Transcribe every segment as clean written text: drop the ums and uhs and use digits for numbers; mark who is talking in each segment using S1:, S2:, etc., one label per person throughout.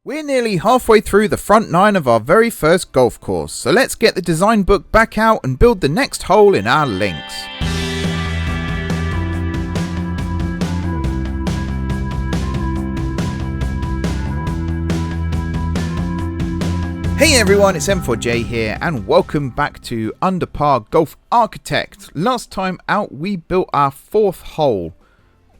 S1: We're nearly halfway through the front nine of our very first golf course, so let's get the design book back out and build the next hole in our links. Hey everyone, it's M4J here and welcome back to Under Par Golf Architect. Last time out we built our fourth hole.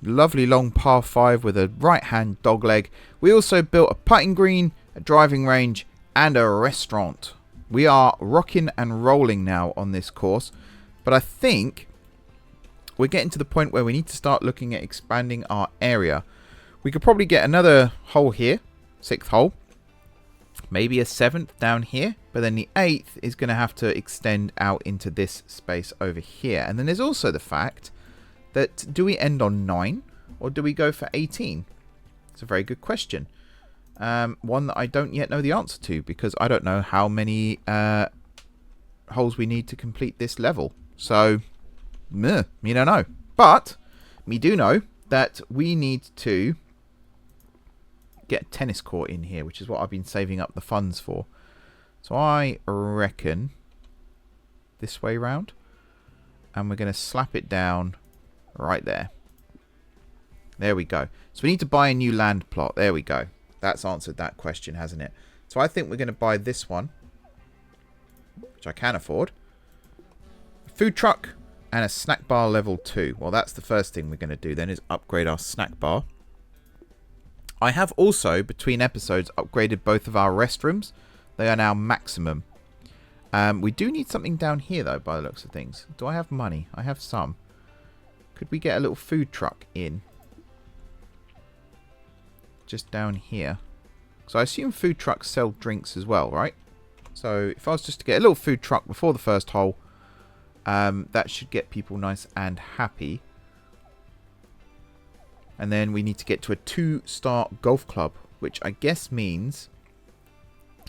S1: Lovely long par 5 with a right hand dogleg. We also built a putting green, a driving range and a restaurant. We are rocking and rolling now on this course, but I think we're getting to the point where we need to start looking at expanding our area. We could probably get another hole here, 6th hole, maybe a 7th down here, but then the 8th is going to have to extend out into this space over here. And then there's also the fact that do we end on 9 or do we go for 18? It's a very good question. One that I don't yet know the answer to because I don't know how many holes we need to complete this level. So, me don't know. But, me do know that we need to get a tennis court in here, which is what I've been saving up the funds for. So I reckon this way round. And we're going to slap it down right there. There we go. So we need to buy a new land plot. There we go. That's answered that question, hasn't it? So I think we're going to buy this one, which I can afford. A food truck and a snack bar level 2. Well, that's the first thing we're going to do then is upgrade our snack bar. I have also, between episodes, upgraded both of our restrooms. They are now maximum. We do need something down here, though, by the looks of things. Do I have money? I have some. Could we get a little food truck in? Just down here. So I assume food trucks sell drinks as well, right? So if I was just to get a little food truck before the first hole, that should get people nice and happy. And then we need to get to a 2-star golf club, which I guess means...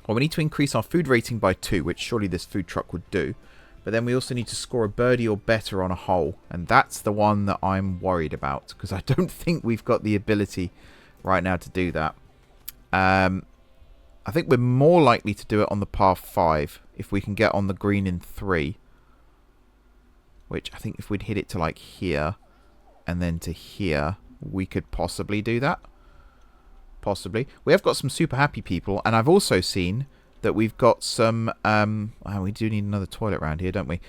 S1: Well, we need to increase our food rating by 2, which surely this food truck would do. But then we also need to score a birdie or better on a hole. And that's the one that I'm worried about. Because I don't think we've got the ability right now to do that. I think we're more likely to do it on the par 5. If we can get on the green in 3. Which I think if we'd hit it to like here. And then to here. We could possibly do that. Possibly. We have got some super happy people. And I've also seen that we've got some... we do need another toilet around here, don't we?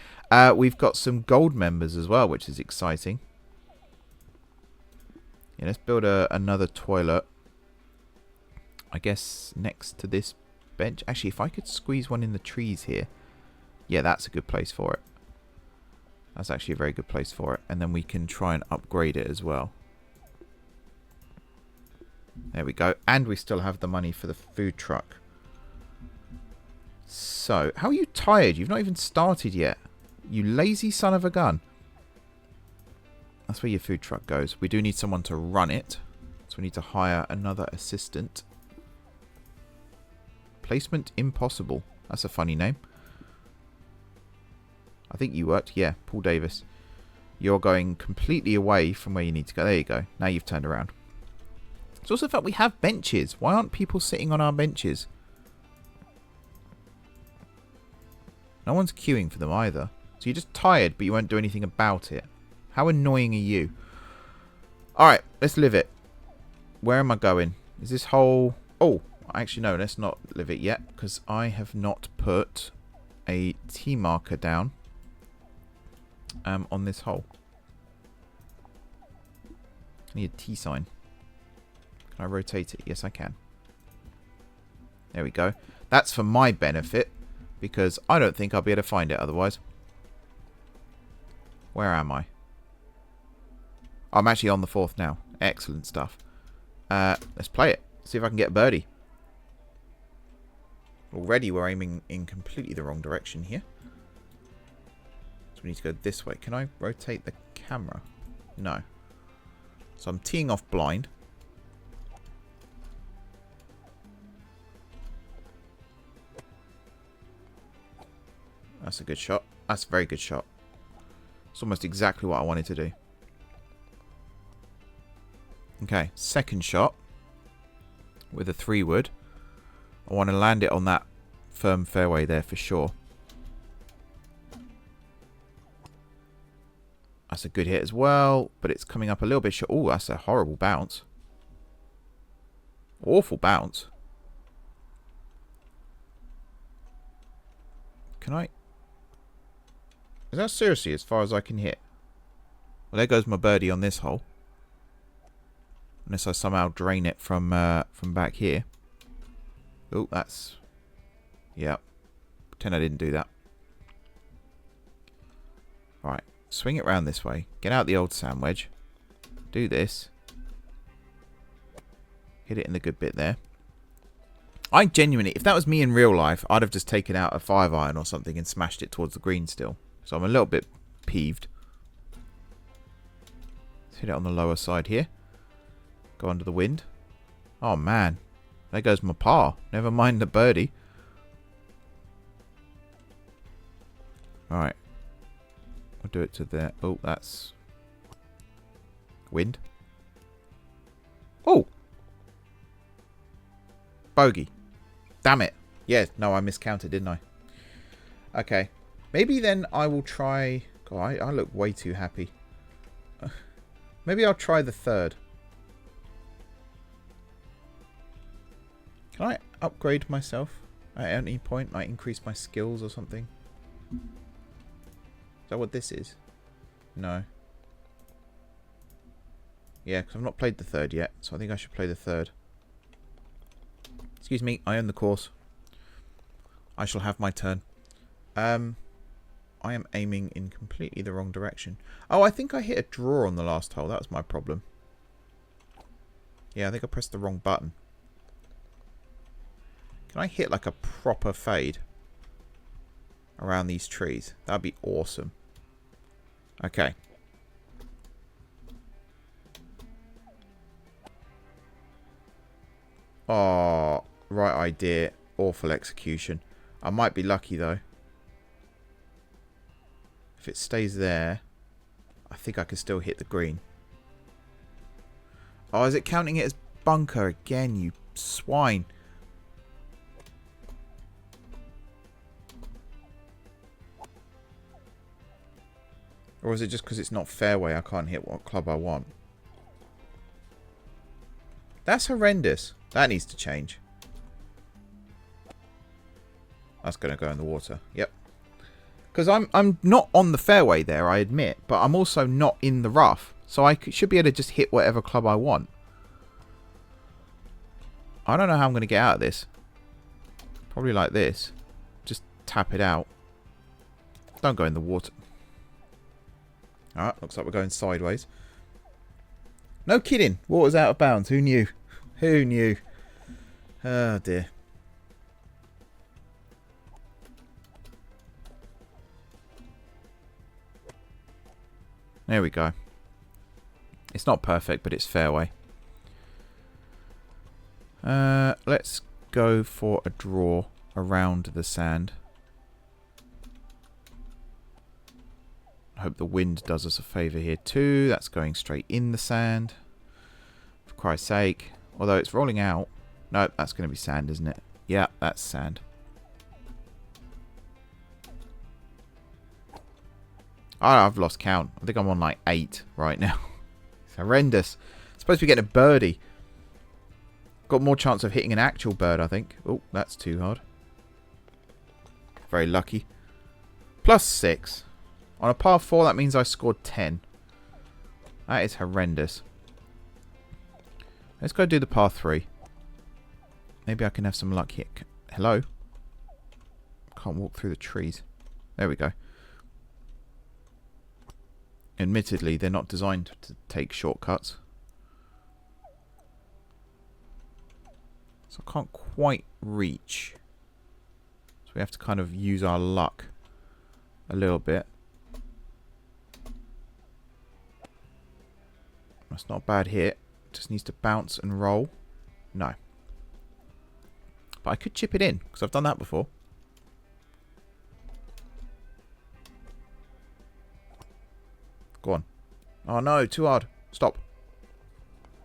S1: We've got some gold members as well, which is exciting. Yeah, let's build another toilet. I guess next to this bench. Actually, if I could squeeze one in the trees here. Yeah, that's a good place for it. That's actually a very good place for it. And then we can try and upgrade it as well. There we go. And we still have the money for the food truck. So, how are you tired? You've not even started yet. You lazy son of a gun. That's where your food truck goes. We do need someone to run it. So we need to hire another assistant. Placement impossible. That's a funny name. I think you worked. Yeah, Paul Davis. You're going completely away from where you need to go. There you go. Now you've turned around. It's also the fact we have benches. Why aren't people sitting on our benches? No one's queuing for them either. So you're just tired, but you won't do anything about it. How annoying are you? Alright, let's live it. Where am I going? Is this hole... Oh, actually no, let's not live it yet. Because I have not put a T marker down on this hole. I need a T sign. Can I rotate it? Yes, I can. There we go. That's for my benefit. Because I don't think I'll be able to find it otherwise. Where am I? I'm actually on the 4th now. Excellent stuff. Let's play it. See if I can get a birdie. Already we're aiming in completely the wrong direction here. So we need to go this way. Can I rotate the camera? No. So I'm teeing off blind. That's a good shot. That's a very good shot. It's almost exactly what I wanted to do. Okay, second shot with a 3-wood. I want to land it on that firm fairway there for sure. That's a good hit as well, but it's coming up a little bit short. Oh, that's a horrible bounce. Awful bounce. Can I... Is that seriously as far as I can hit? Well, there goes my birdie on this hole. Unless I somehow drain it from back here. Oh, that's... Yeah. Pretend I didn't do that. Right. Swing it round this way. Get out the old sand wedge. Do this. Hit it in the good bit there. I genuinely... If that was me in real life, I'd have just taken out a 5-iron or something and smashed it towards the green still. So I'm a little bit peeved. Let's hit it on the lower side here. Go under the wind. Oh, man. There goes my par. Never mind the birdie. Alright. We'll do it to there. Oh, that's... Wind. Oh! Bogey. Damn it. Yeah, no, I miscounted, didn't I? Okay. Maybe then I will try... God, I look way too happy. Maybe I'll try the third. Can I upgrade myself at any point? Like increase my skills or something? Is that what this is? No. Yeah, because I've not played the third yet. So I think I should play the third. Excuse me, I own the course. I shall have my turn. I am aiming in completely the wrong direction. Oh, I think I hit a draw on the last hole. That was my problem. Yeah, I think I pressed the wrong button. Can I hit like a proper fade around these trees? That'd be awesome. Okay. Oh, right idea. Awful execution. I might be lucky though. If it stays there, I think I can still hit the green. Oh, is it counting it as bunker again, you swine? Or is it just because it's not fairway I can't hit what club I want? That's horrendous. That needs to change. That's going to go in the water. Yep. Because I'm not on the fairway there, I admit. But I'm also not in the rough. So I should be able to just hit whatever club I want. I don't know how I'm going to get out of this. Probably like this. Just tap it out. Don't go in the water. Alright, looks like we're going sideways. No kidding. Water's out of bounds. Who knew? Who knew? Oh dear. There we go. It's not perfect, but it's fairway. Let's go for a draw around the sand. I hope the wind does us a favour here too. That's going straight in the sand. For Christ's sake. Although it's rolling out. No, that's going to be sand, isn't it? Yeah, that's sand. Oh, I've lost count. I think I'm on like 8 right now. It's horrendous. I'm supposed to be getting a birdie. Got more chance of hitting an actual bird, I think. Oh, that's too hard. Very lucky. +6. On a par 4, that means I scored 10. That is horrendous. Let's go do the par 3. Maybe I can have some luck here. Hello? Can't walk through the trees. There we go. Admittedly, they're not designed to take shortcuts. So I can't quite reach. So we have to kind of use our luck a little bit. That's not a bad hit. Just needs to bounce and roll. No. But I could chip it in, because I've done that before. Go on. Oh no, too hard. Stop.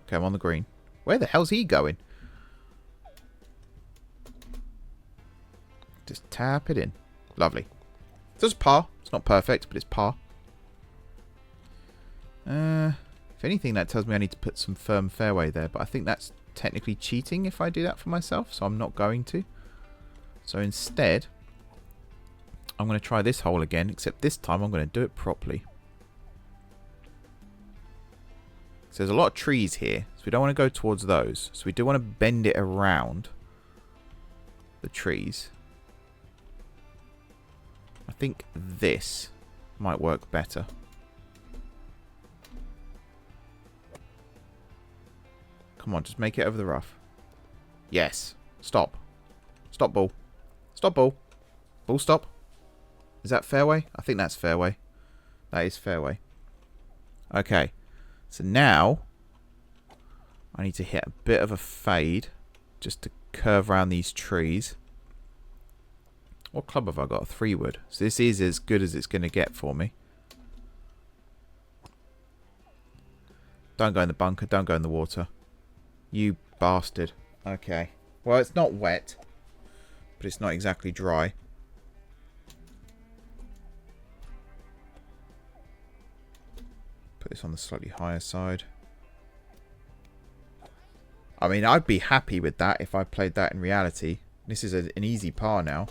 S1: Okay, I'm on the green. Where the hell's he going? Just tap it in. Lovely. So it's par. It's not perfect, but it's par. If anything, that tells me I need to put some firm fairway there. But I think that's technically cheating if I do that for myself. So I'm not going to. So instead, I'm going to try this hole again. Except this time I'm going to do it properly. So there's a lot of trees here. So we don't want to go towards those. So we do want to bend it around the trees. I think this might work better. Come on, just make it over the rough. Yes. Stop. Stop, ball. Stop, ball. Ball, stop. Is that fairway? I think that's fairway. That is fairway. Okay. So now, I need to hit a bit of a fade just to curve around these trees. What club have I got? A 3-wood. So this is as good as it's going to get for me. Don't go in the bunker. Don't go in the water. You bastard. Okay. Well, it's not wet, but it's not exactly dry. Put this on the slightly higher side. I mean, I'd be happy with that if I played that in reality. This is an easy par now.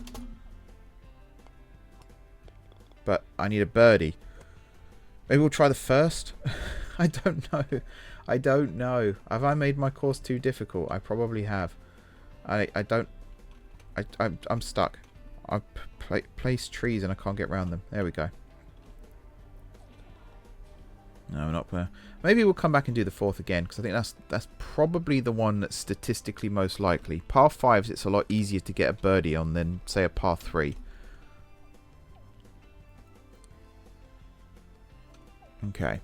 S1: But I need a birdie. Maybe we'll try the first. I don't know. I don't know. Have I made my course too difficult? I probably have. I'm stuck. I've placed trees and I can't get around them. There we go. No, we're not there. Maybe we'll come back and do the fourth again, because I think that's probably the one that's statistically most likely. Par 5s, it's a lot easier to get a birdie on than, say, a par 3. Okay.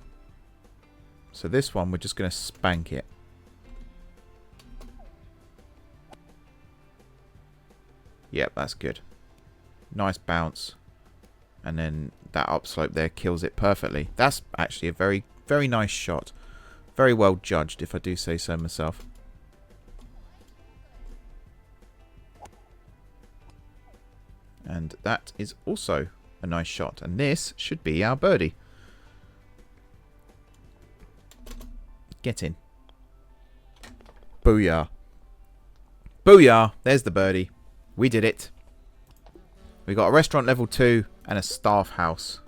S1: So this one, we're just going to spank it. Yep, that's good. Nice bounce. And then that upslope there kills it perfectly. That's actually a very, very nice shot. Very well judged, if I do say so myself. And that is also a nice shot. And this should be our birdie. Get in. Booyah. Booyah. There's the birdie. We did it. We got a restaurant level 2 and a staff house.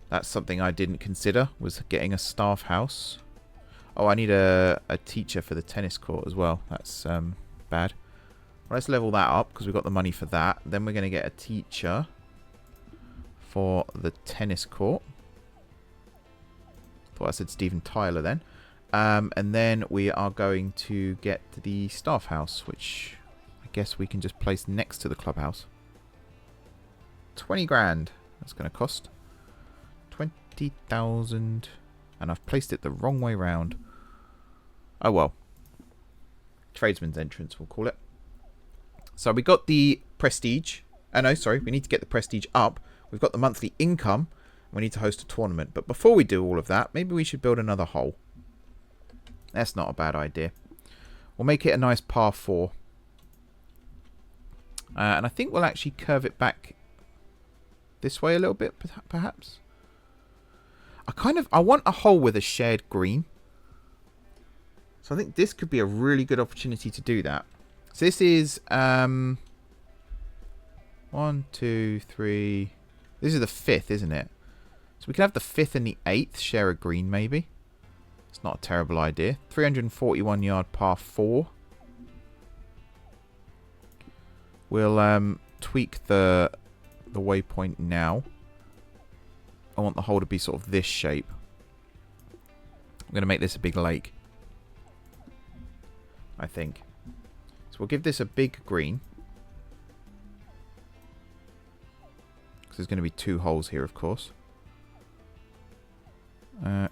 S1: That's something I didn't consider, was getting a staff house. Oh, I need a teacher for the tennis court as well. That's bad. Well, let's level that up because we've got the money for that. Then we're going to get a teacher for the tennis court. Thought I said Steven Tyler then. And then we are going to get the staff house, which I guess we can just place next to the clubhouse. 20 grand. That's going to cost 20,000. And I've placed it the wrong way round. Oh well. Tradesman's entrance, we'll call it. So we got the prestige. No, sorry. We need to get the prestige up. We've got the monthly income. We need to host a tournament. But before we do all of that, maybe we should build another hole. That's not a bad idea. We'll make it a nice par 4. And I think we'll actually curve it back this way a little bit, perhaps. I want a hole with a shared green. So I think this could be a really good opportunity to do that. So this is 1, 2, 3. This is the 5th, isn't it? So we can have the 5th and the 8th share a green, maybe. It's not a terrible idea. 341 yard par 4. We'll tweak the waypoint now. I want the hole to be sort of this shape. I'm going to make this a big lake, I think. So we'll give this a big green. Because there's going to be 2 holes here, of course.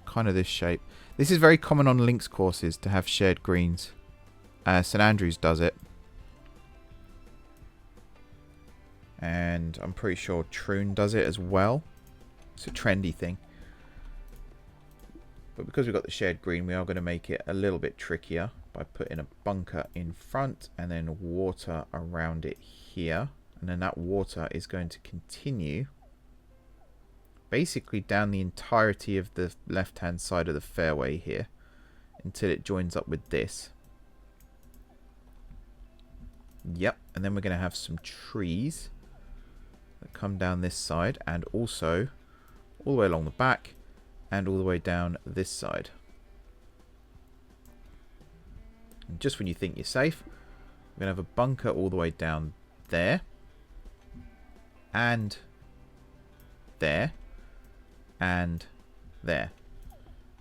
S1: Kind of this shape. This is very common on links courses to have shared greens. St Andrews does it. And I'm pretty sure Troon does it as well. It's a trendy thing. But because we've got the shared green, we are going to make it a little bit trickier. by putting a bunker in front and then water around it here. And then that water is going to continue basically down the entirety of the left-hand side of the fairway here until it joins up with this. Yep, and then we're going to have some trees that come down this side and also all the way along the back and all the way down this side. And just when you think you're safe, we're going to have a bunker all the way down there and there and there.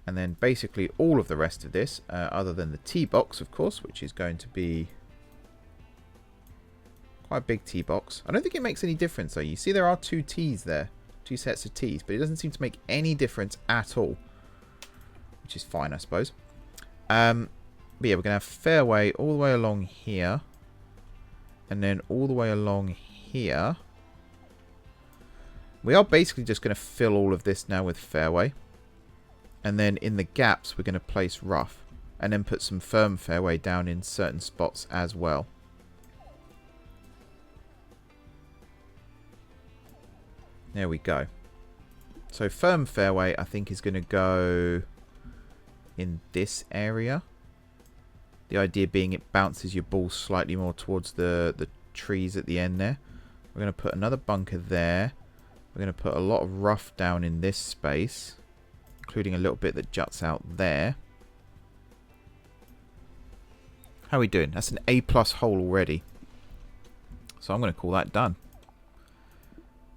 S1: And then basically all of the rest of this, other than the tee box, of course, which is going to be quite a big tee box. I don't think it makes any difference, though. You see there are two tees there, two sets of tees, but it doesn't seem to make any difference at all, which is fine, I suppose. But yeah, we're going to have fairway all the way along here, and then all the way along here. We are basically just going to fill all of this now with fairway. And then in the gaps, we're going to place rough. And then put some firm fairway down in certain spots as well. There we go. So firm fairway, I think, is going to go in this area. The idea being it bounces your ball slightly more towards the trees at the end there. We're going to put another bunker there. We're going to put a lot of rough down in this space, including a little bit that juts out there. How are we doing? That's an A+ hole already. So I'm going to call that done.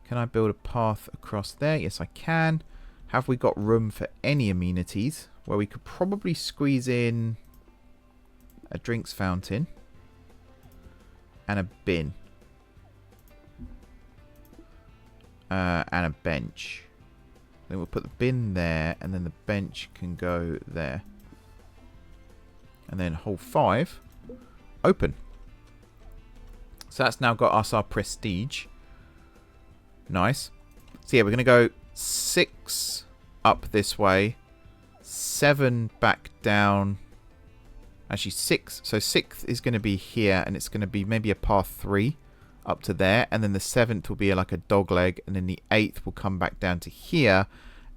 S1: Can I build a path across there? Yes, I can. Have we got room for any amenities? Where we could probably squeeze in a drinks fountain and a bin. And a bench. Then we'll put the bin there, and then the bench can go there. And then hole 5, open. So that's now got us our prestige. Nice. So yeah, we're going to go 6 up this way, 7 back down. Actually 6. So 6th is going to be here, and it's going to be maybe a par 3 up to there. And then the 7th will be like a dog leg, and then the 8th will come back down to here.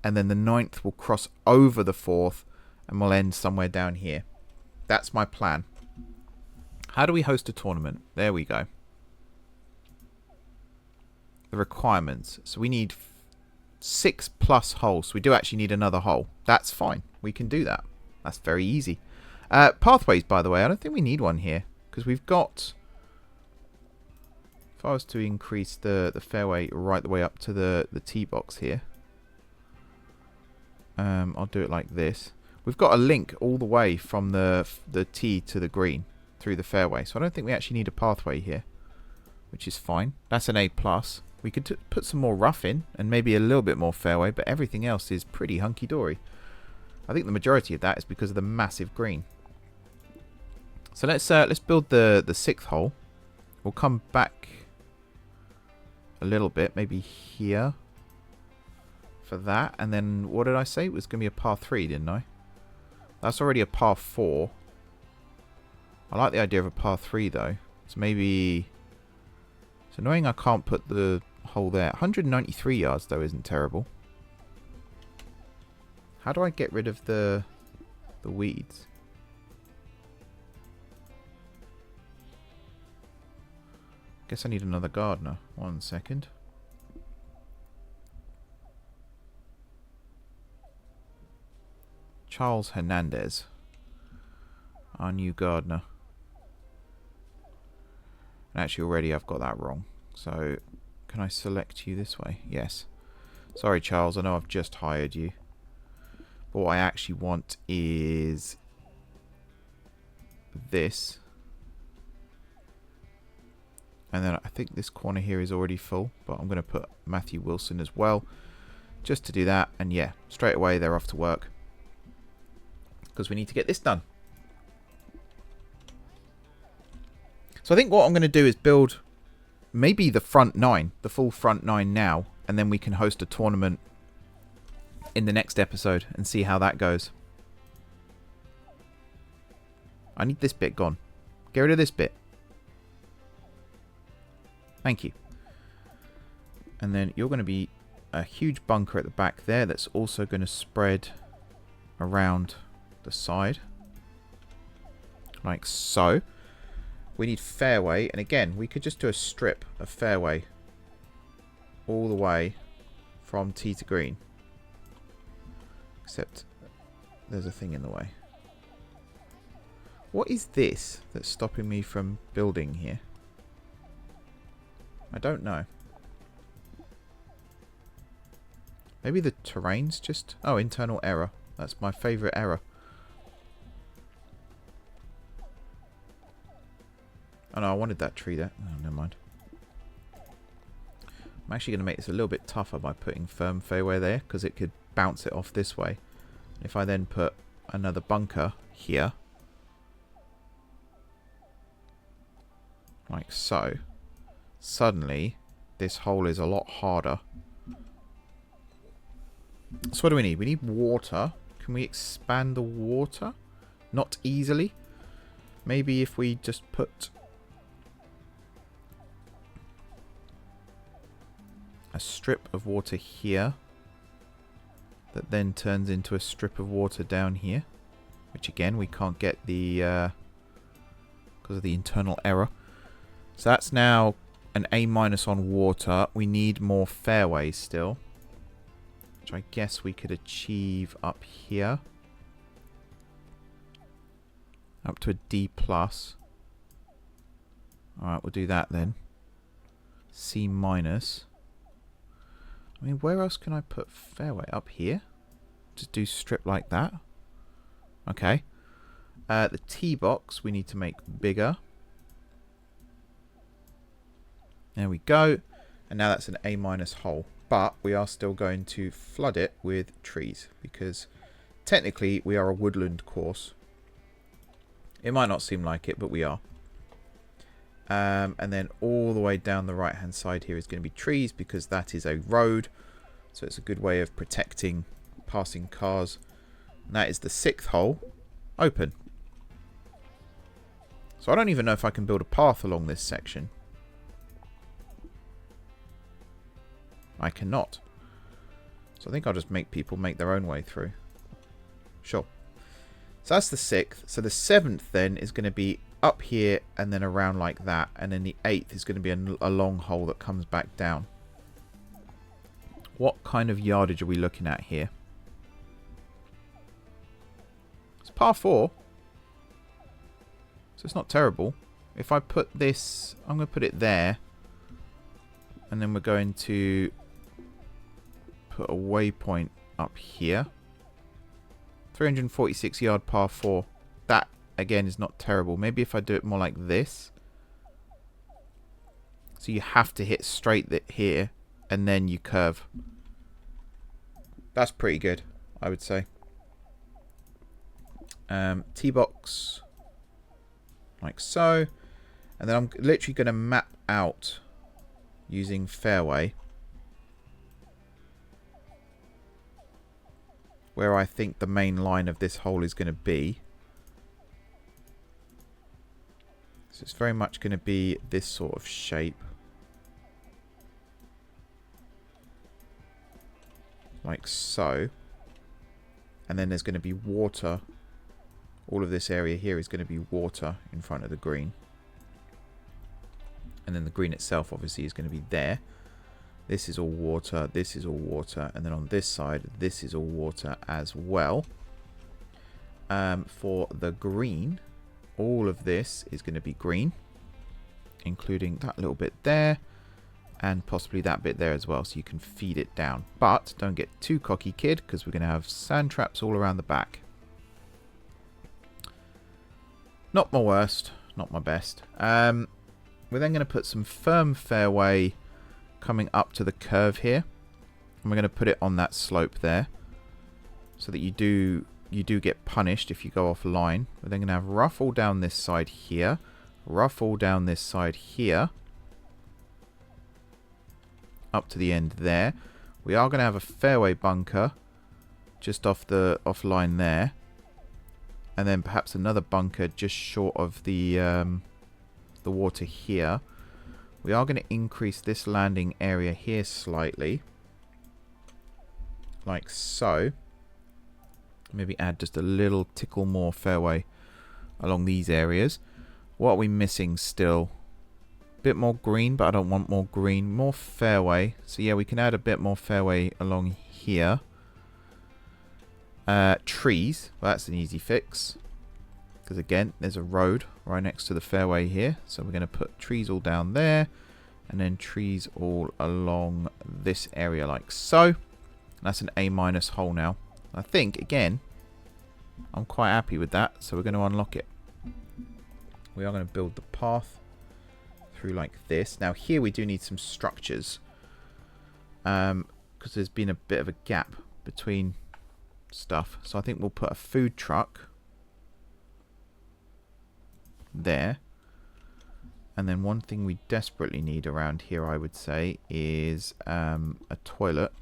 S1: And then the 9th will cross over the 4th, and we'll end somewhere down here. That's my plan. How do we host a tournament? There we go. The requirements. So we need 6+ holes. We do actually need another hole. That's fine. We can do that. That's very easy. Pathways, by the way. I don't think we need one here, because we've got... If I was to increase the fairway right the way up to the tee box here. I'll do it like this. We've got a link all the way from the tee to the green through the fairway. So I don't think we actually need a pathway here, which is fine. That's an A+. We could put some more rough in and maybe a little bit more fairway, but everything else is pretty hunky-dory. I think the majority of that is because of the massive green. So let's build the 6th hole. We'll come back a little bit, maybe here for that. And then what did I say? It was going to be a par 3, didn't I? That's already a par 4. I like the idea of a par 3 though. So maybe... It's annoying I can't put the hole there. 193 yards though isn't terrible. How do I get rid of the weeds? Guess I need another gardener. 1 second. Charles Hernandez, our new gardener. And actually already I've got that wrong. So can I select you this way? Yes. Sorry Charles, I know I've just hired you. But what I actually want is this. And then I think this corner here is already full, but I'm going to put Matthew Wilson as well, just to do that. And yeah, straight away they're off to work, because we need to get this done. So I think what I'm going to do is build maybe the front 9, the full front 9 now, and then we can host a tournament in the next episode and see how that goes. I need this bit gone. Get rid of this bit. Thank you. And then you're going to be a huge bunker at the back there that's also going to spread around the side. Like so. We need fairway. And again, we could just do a strip of fairway all the way from tee to green. Except there's a thing in the way. What is this that's stopping me from building here? I don't know. Maybe the terrain's just... Oh, internal error. That's my favourite error. Oh no, I wanted that tree there. Oh, never mind. I'm actually going to make this a little bit tougher by putting firm fairway there, because it could bounce it off this way. If I then put another bunker here, like so, suddenly this hole is a lot harder. So what do we need? We need water. Can we expand the water? Not easily. Maybe if we just put a strip of water here that then turns into a strip of water down here, which again we can't get the because of the internal error. So that's now an A- on water. We need more fairways still, which I guess we could achieve up here, up to a D+. Alright, we'll do that then. C-. I mean, where else can I put fairway? Up here? Just do strip like that. Okay. The tee box we need to make bigger. There we go. And now that's an A- hole. But we are still going to flood it with trees, because technically we are a woodland course. It might not seem like it, but we are. And then all the way down the right hand side here is going to be trees, because that is a road, so it's a good way of protecting passing cars. And that is the 6th hole. Open. So I don't even know if I can build a path along this section. I cannot. So I think I'll just make people make their own way through. Sure. So that's the 6th. So the 7th then is going to be up here and then around like that, and then the 8th is going to be a long hole that comes back down. What kind of yardage are we looking at here? It's par 4, so it's not terrible. If I put this, I'm going to put it there, and then we're going to put a waypoint up here. 346 yard par 4. That again is not terrible. Maybe if I do it more like this. So you have to hit straight here and then you curve. That's pretty good, I would say. Tee box like so. And then I'm literally going to map out using fairway where I think the main line of this hole is going to be. So it's very much going to be this sort of shape. Like so. And then there's going to be water. All of this area here is going to be water in front of the green. And then the green itself obviously is going to be there. This is all water, this is all water, and then on this side, this is all water as well. For the green, all of this is going to be green, including that little bit there, and possibly that bit there as well, so you can feed it down. But don't get too cocky, kid, because we're going to have sand traps all around the back. Not my worst, not my best. We're then going to put some firm fairway coming up to the curve here, and we're going to put it on that slope there, so that you do get punished if you go offline. We're then going to have rough all down this side here, rough all down this side here, up to the end there. We are going to have a fairway bunker just off line there, and then perhaps another bunker just short of the water here. We are going to increase this landing area here slightly, like so. Maybe add just a little tickle more fairway along these areas. What are we missing still? A bit more green, but I don't want more green. More fairway. So yeah, we can add a bit more fairway along here. Trees. Well, that's an easy fix. Because again, there's a road right next to the fairway here. So we're going to put trees all down there. And then trees all along this area like so. And that's an A- hole now. I think, again, I'm quite happy with that. So we're going to unlock it. We are going to build the path through like this. Now here we do need some structures. Because there's been a bit of a gap between stuff. So I think we'll put a food truck there. And then one thing we desperately need around here, I would say, is a toilet.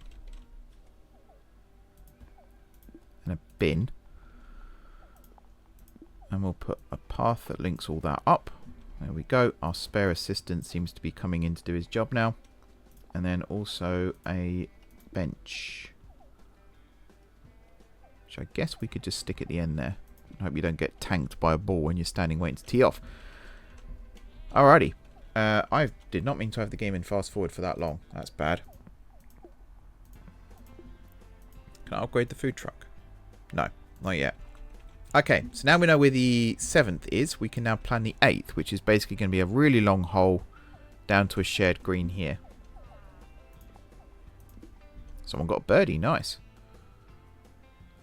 S1: And a bin. And we'll put a path that links all that up. There we go. Our spare assistant seems to be coming in to do his job now. And then also a bench. Which I guess we could just stick at the end there. I hope you don't get tanked by a ball when you're standing waiting to tee off. Alrighty. I did not mean to have the game in fast forward for that long. That's bad. Can I upgrade the food truck? No, not yet. Okay, so now we know where the 7th is. We can now plan the 8th, which is basically going to be a really long hole down to a shared green here. Someone got a birdie. Nice.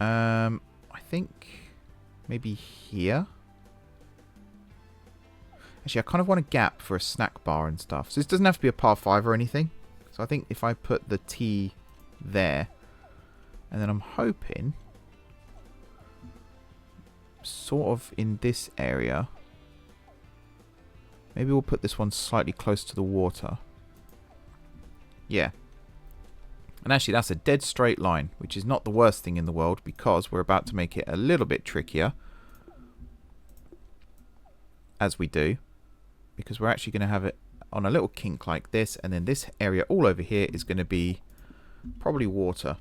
S1: I think maybe here. Actually, I kind of want a gap for a snack bar and stuff. So this doesn't have to be a par 5 or anything. So I think if I put the tee there, and then I'm hoping sort of in this area. Maybe we'll put this one slightly close to the water. Yeah. And actually that's a dead straight line, which is not the worst thing in the world because we're about to make it a little bit trickier. As we do. Because we're actually going to have it on a little kink like this. And then this area all over here is going to be probably water.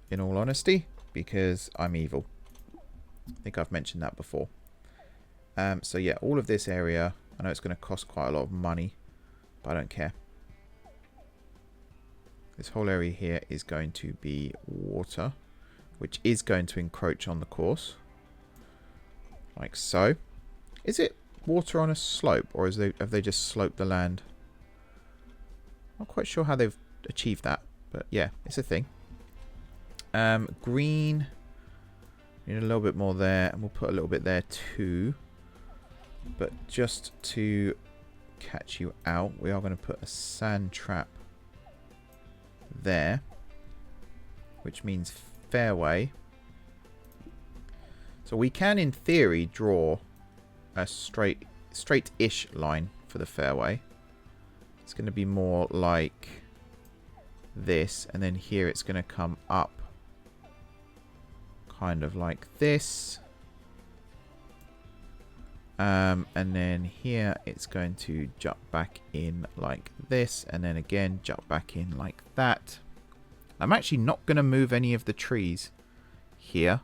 S1: In all honesty. Because I'm evil. I think I've mentioned that before. So yeah, all of this area. I know it's going to cost quite a lot of money. But I don't care. This whole area here is going to be water. Which is going to encroach on the course. Like so. Is it water on a slope, or have they just sloped the land? Not quite sure how they've achieved that, but yeah, it's a thing. Green, need a little bit more there, and we'll put a little bit there too. But just to catch you out, we are going to put a sand trap there, which means fairway. So we can, in theory, draw a straight-ish line for the fairway. It's going to be more like this, and then here it's going to come up kind of like this, and then here it's going to jump back in like this, and then again jump back in like that. I'm actually not going to move any of the trees here.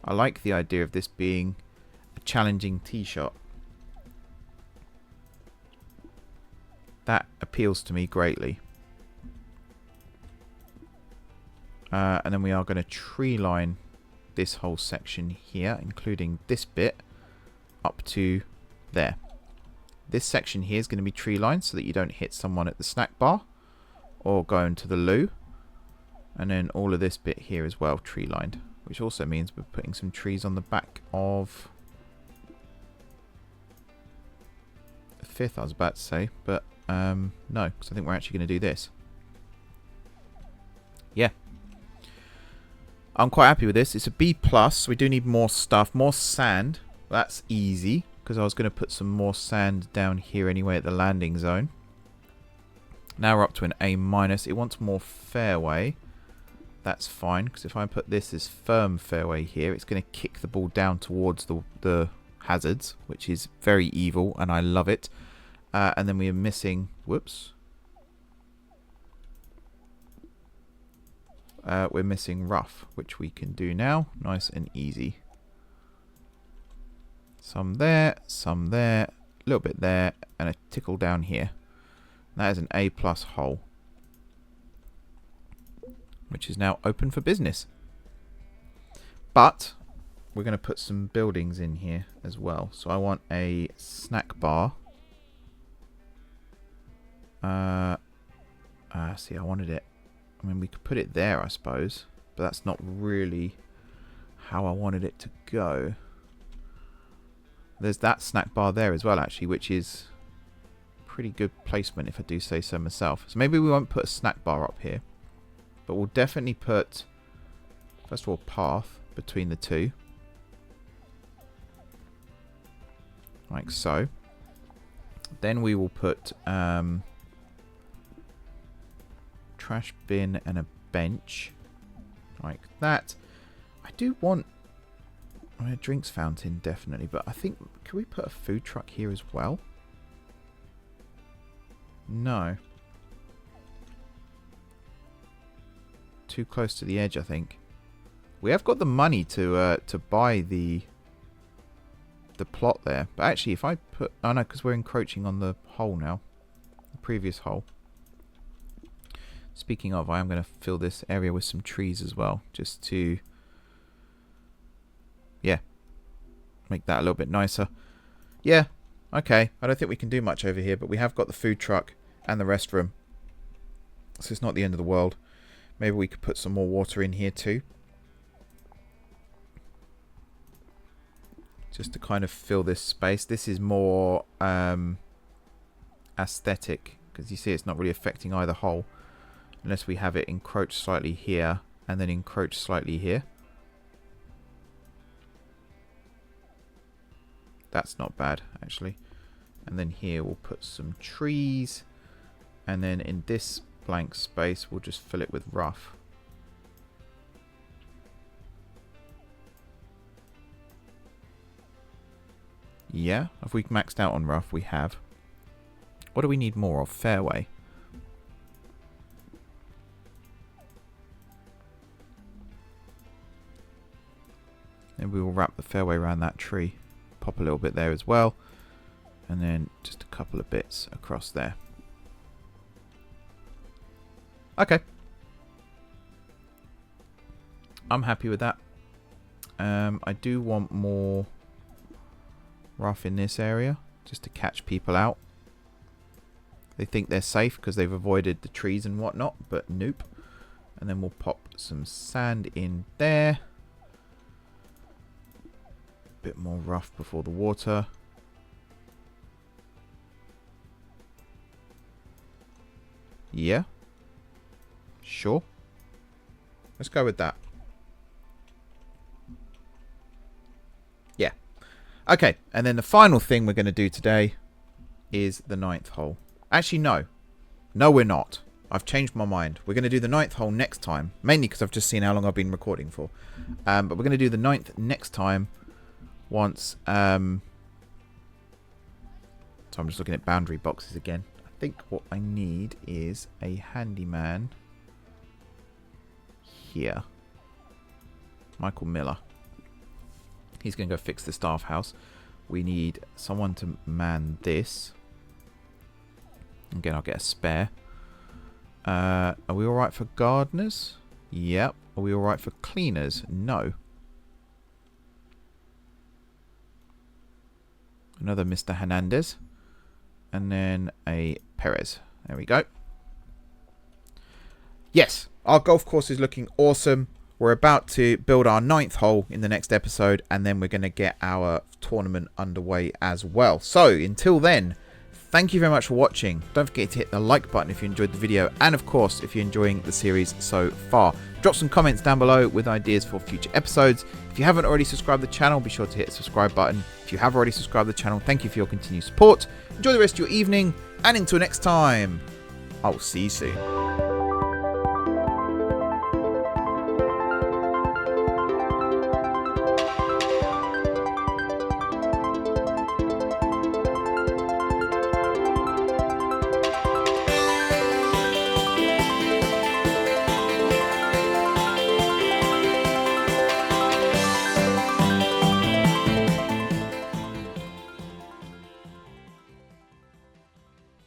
S1: I like the idea of this being challenging tee shot. That appeals to me greatly. And then we are going to tree line this whole section here, including this bit up to there. This section here is going to be tree lined so that you don't hit someone at the snack bar or go into the loo. And then all of this bit here as well tree lined, which also means we're putting some trees on the back of 5th, I was about to say, but no, because I think we're actually going to do this. Yeah, I'm quite happy with this. It's a B+. We do need more stuff, more sand. That's easy because I was going to put some more sand down here anyway at the landing zone. Now we're up to an A-. It wants more fairway, that's fine, because if I put this as firm fairway here, it's going to kick the ball down towards the hazards, which is very evil, and I love it. And then we are missing... Whoops. We're missing rough, which we can do now. Nice and easy. Some there, a little bit there, and a tickle down here. That is an A+ hole, which is now open for business. But we're going to put some buildings in here as well. So I want a snack bar. See, I wanted it. I mean, we could put it there, I suppose, but that's not really how I wanted it to go. There's that snack bar there as well, actually, which is pretty good placement, if I do say so myself. So maybe we won't put a snack bar up here, but we'll definitely put, first of all, path between the two, like so. Then we will put trash bin and a bench, like that. I do want a drinks fountain, definitely, but I think, can we put a food truck here as well? No. Too close to the edge, I think. We have got the money to buy the plot there, but actually, if I put, oh no, because we're encroaching on the hole now, the previous hole. Speaking of, I am going to fill this area with some trees as well, just to, yeah, make that a little bit nicer. Yeah, okay, I don't think we can do much over here, but we have got the food truck and the restroom, so it's not the end of the world. Maybe we could put some more water in here too, just to kind of fill this space. This is more aesthetic, because you see it's not really affecting either hole, unless we have it encroach slightly here and then encroach slightly here. That's not bad, actually. And then here we'll put some trees, and then in this blank space we'll just fill it with rough. Yeah, have we maxed out on rough? We have. What do we need more of? Fairway. And we will wrap the fairway around that tree. Pop a little bit there as well. And then just a couple of bits across there. Okay. I'm happy with that. I do want more rough in this area, just to catch people out. They think they're safe because they've avoided the trees and whatnot, but nope. And then we'll pop some sand in there. Bit more rough before the water. Yeah. Sure. Let's go with that. Yeah. Okay, and then the final thing we're going to do today is the 9th hole. Actually, no. No, we're not. I've changed my mind. We're going to do the 9th hole next time. Mainly because I've just seen how long I've been recording for. But we're going to do the 9th next time. Once, so I'm just looking at boundary boxes again. I think what I need is a handyman here. Michael Miller. He's going to go fix the staff house. We need someone to man this. Again, I'll get a spare. Are we alright for gardeners? Yep. Are we alright for cleaners? No. Another Mr. Hernandez. And then a Perez. There we go. Yes, our golf course is looking awesome. We're about to build our 9th hole in the next episode. And then we're going to get our tournament underway as well. So, until then, thank you very much for watching. Don't forget to hit the like button if you enjoyed the video. And of course, if you're enjoying the series so far. Drop some comments down below with ideas for future episodes. If you haven't already subscribed to the channel, be sure to hit the subscribe button. If you have already subscribed to the channel, thank you for your continued support. Enjoy the rest of your evening, and until next time, I'll see you soon.